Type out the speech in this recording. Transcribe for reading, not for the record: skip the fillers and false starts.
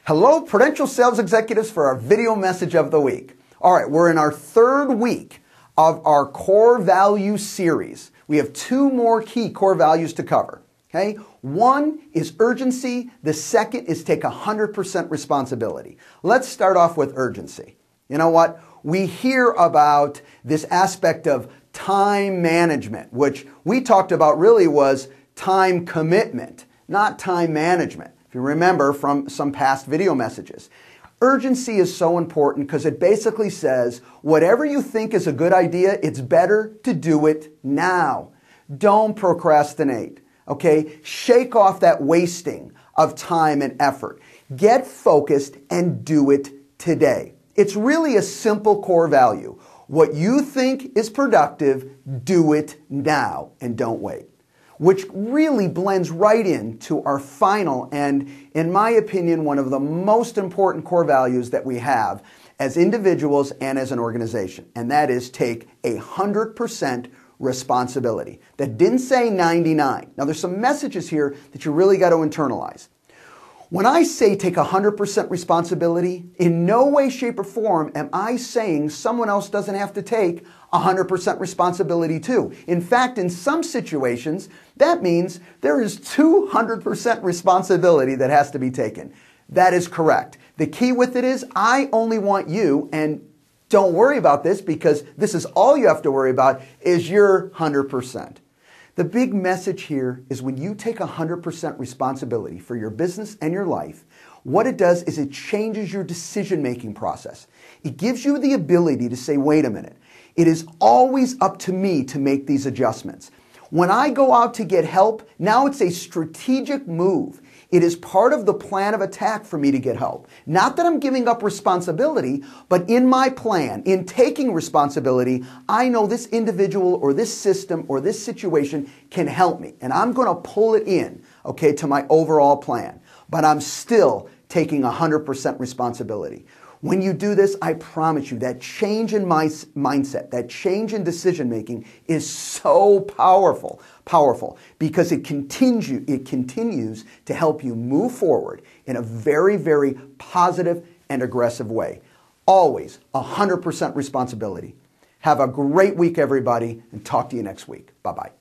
Hello, Prudential Sales Executives, for our video message of the week. All right, we're in our third week of our core value series. We have two more key core values to cover. Okay? One is urgency. The second is take 100% responsibility. Let's start off with urgency. You know what? We hear about this aspect of time management, which we talked about really was time commitment, not time management. If you remember from some past video messages. Urgency is so important because it basically says whatever you think is a good idea, it's better to do it now. Don't procrastinate. Okay? Shake off that wasting of time and effort. Get focused and do it today. It's really a simple core value. What you think is productive, do it now and don't wait. Which really blends right into our final and, in my opinion, one of the most important core values that we have as individuals and as an organization. And that is take 100% responsibility. That didn't say 99. Now there's some messages here that you really got to internalize. When I say take 100% responsibility, in no way, shape, or form am I saying someone else doesn't have to take 100% responsibility too. In fact, in some situations, that means there is 200% responsibility that has to be taken. That is correct. The key with it is I only want you, and don't worry about this because this is all you have to worry about, is your 100%. The big message here is when you take 100% responsibility for your business and your life, what it does is it changes your decision-making process. It gives you the ability to say, wait a minute, it is always up to me to make these adjustments. When I go out to get help, now it's a strategic move. It is part of the plan of attack for me to get help. Not that I'm giving up responsibility, but in my plan, in taking responsibility, I know this individual or this system or this situation can help me. And I'm going to pull it in, okay, to my overall plan. But I'm still taking 100% responsibility. When you do this, I promise you, that change in my mindset, that change in decision-making is so powerful, because it continues to help you move forward in a very, very positive and aggressive way. Always 100% responsibility. Have a great week, everybody, and talk to you next week. Bye-bye.